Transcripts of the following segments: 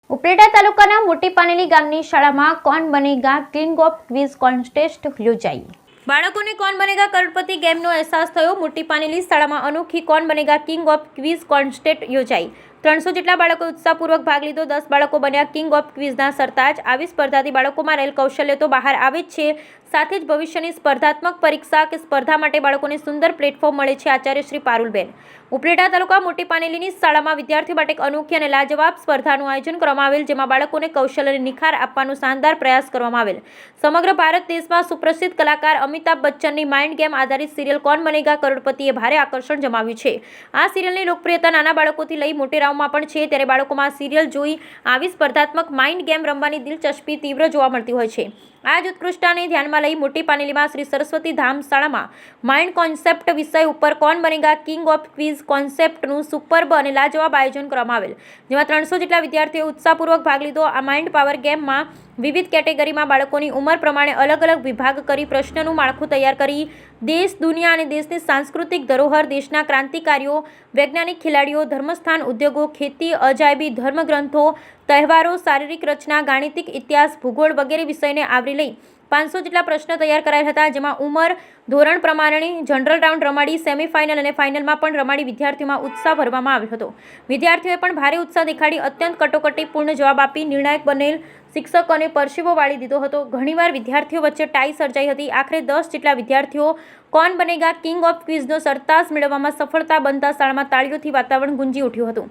ઉપલેટા તાલુકાના મોટી પાનેલી ગામની શાળામાં કોણ Banega king of quiz contest યોજાઈ। બાળકોને કોણ બનેગા કરોડપતિ ગેમનો અહેસાસ થયો। મોટી પાનેલી શાળામાં અનોખી કોણ Banega king of quiz contest યોજાઈ। 300 જેટલા બાળકોએ ઉત્સાહપૂર્વક ભાગ લીધો। 10 બાળકો બન્યા કિંગ ઓફ ક્વિઝના સરતાજ। આવી સ્પર્ધાથી બાળકોમાં રહેલ કૌશલ્ય તો બહાર આવે જ છે, સાથે જ ભવિષ્યની સ્પર્ધાત્મક પરીક્ષા કે સ્પર્ધા માટે બાળકોને સુંદર પ્લેટફોર્મ મળે છે। આચાર્ય શ્રી પારુલબેન ઉપલેટા તાલુકા મોટી પાનેલીની શાળામાં વિદ્યાર્થીઓ માટે એક અનોખી અને લાજવાબ સ્પર્ધાનું આયોજન કરવામાં આવેલ, જેમાં બાળકોને કૌશલ્યને નિખાર આપવાનો શાનદાર પ્રયાસ કરવામાં આવેલ। સમગ્ર ભારત દેશમાં સુપ્રસિદ્ધ કલાકાર અમિતાભ બચ્ચનની માઇન્ડ ગેમ આધારિત સિરિયલ કોણ બનેગા કરોડપતિએ ભારે આકર્ષણ જમાવ્યું છે। આ સિરિયલની લોકપ્રિયતા નાના બાળકોથી લઈ મોટેરાઓમાં પણ છે, ત્યારે બાળકોમાં સિરિયલ જોઈ આવી સ્પર્ધાત્મક માઇન્ડ ગેમ રમવાની દિલચસ્પી તીવ્ર જોવા મળતી હોય છે। આ જ ઉત્કૃષ્ટતાને ધ્યાનમાં લઈ મોટી પાનેલીમાં શ્રી સરસ્વતી ધામ શાળામાં માઇન્ડ કોન્સેપ્ટ વિષય ઉપર કોણ Banega king of quiz કોન્સેપ્ટનું superbug અને લાજવાબ આયોજન કરવામાં આવેલ, જેમાં 300 જેટલા વિદ્યાર્થીઓએ ઉત્સાહપૂર્વક ભાગ લીધો। આ માઇન્ડ પાવર ગેમમાં વિવિધ કેટેગરીમાં બાળકોની ઉંમર પ્રમાણે અલગ અલગ વિભાગ કરી પ્રશ્નનું માળખું તૈયાર કરી દેશ, દુનિયા અને દેશની સાંસ્કૃતિક ધરોહર, દેશના ક્રાંતિકારીઓ, વૈજ્ઞાનિક ખેલાડીઓ, ધર્મસ્થાન, ઉદ્યોગો, ખેતી, અજાયબી, ધર્મગ્રંથો, તહેવારો, શારીરિક રચના, ગાણિતિક, ઇતિહાસ, ભૂગોળ વગેરે વિષયને આવરી લઈ 500 જેટલા પ્રશ્ન તૈયાર કરાયેલ હતા, જેમાં ઉંમર ધોરણ પ્રમાણે જનરલ રાઉન્ડ રમાડી સેમીફાઇનલ અને ફાઇનલમાં પણ રમાડી વિદ્યાર્થીઓમાં ઉત્સાહ ભરવામાં આવ્યો હતો। વિદ્યાર્થીઓએ પણ ભારે ઉત્સાહ દેખાડી અત્યંત કટોકટીપૂર્ણ જવાબ આપી નિર્ણાયક બનેલ શિક્ષકોને પરસેવો વાળી દીધો હતો। ઘણીવાર વિદ્યાર્થીઓ વચ્ચે ટાઈ સર્જાઈ હતી। આખરે 10 જેટલા વિદ્યાર્થીઓ કોણ બનેગા કિંગ ઓફ ક્વિઝનો સરતાજ મેળવવામાં સફળતા બનતા શાળામાં તાળીઓથી વાતાવરણ ગુંજી ઉઠ્યું હતું।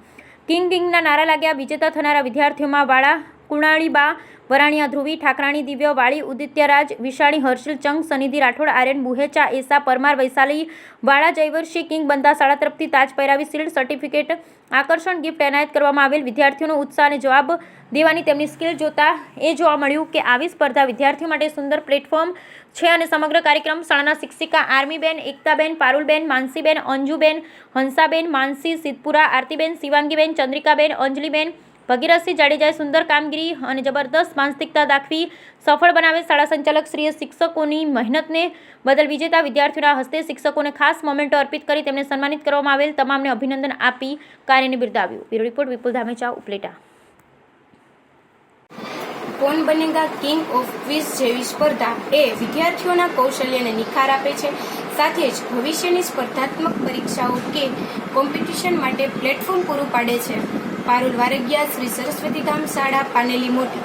કિંગના નારા લાગ્યા। વિજેતા થનારા વિદ્યાર્થીઓમાં વાળા કુણાળીબા, વરાણિયા ધ્રુવી, ઠાકરાણી દિવ્ય, વાળી ઉદિત્યરાજ, વિશાળી હર્ષિલ, ચંગ, સનિધિ રાઠોડ, આર્યન બુહેચા, એસા પરમાર, વૈશાલી વાળા, જયવર્ષી કિંગ બનતા શાળા તરફથી તાજ પહેરાવી શિલ્ડ, સર્ટિફિકેટ, આકર્ષણ ગિફ્ટ એનાયત કરવામાં આવેલ। વિદ્યાર્થીઓનો ઉત્સાહ અને જવાબ દેવાની તેમની સ્કિલ જોતા એ જોવા મળ્યું કે આવી સ્પર્ધા વિદ્યાર્થીઓ માટે સુંદર પ્લેટફોર્મ છે અને સમગ્ર કાર્યક્રમ શાળાના શિક્ષિકા આર્મીબેન, એકતાબેન, પારુલબેન, માનસીબેન, અંજુબેન, હંસાબેન, માનસી, સિદ્ધપુરા, આરતીબેન, શિવાંગીબેન, ચંદ્રિકાબેન, અંજલિબેન, ભગીરથસિંહ જાડેજાએ સુંદર કામગીરી અને જબરદસ્ત માનસિકતા દાખવી સફળ બનાવે। શાળા સંચાલક શ્રીએ શિક્ષકોની મહેનતને બદલ વિજેતા વિદ્યાર્થીઓના હસ્તે શિક્ષકોને ખાસ મોમેન્ટો અર્પિત કરી તેમને સન્માનિત કરવામાં આવેલ। તમામને અભિનંદન આપી કાર્યને બિરદાવ્યું। બ્યુરો રિપોર્ટ વિપુલ ધામેચા, ઉપલેટા। કોણ બનેગા કિંગ ઓફ ક્વિઝ જેવી સ્પર્ધા એ વિદ્યાર્થીઓના કૌશલ્યને નિખાર આપે છે, સાથે જ ભવિષ્યની સ્પર્ધાત્મક પરીક્ષાઓ કે કોમ્પિટિશન માટે પ્લેટફોર્મ પૂરું પાડે છે। પારુલ વારગિયા, શ્રી સરસ્વતી ધામ શાળા, પાનેલી મોટી।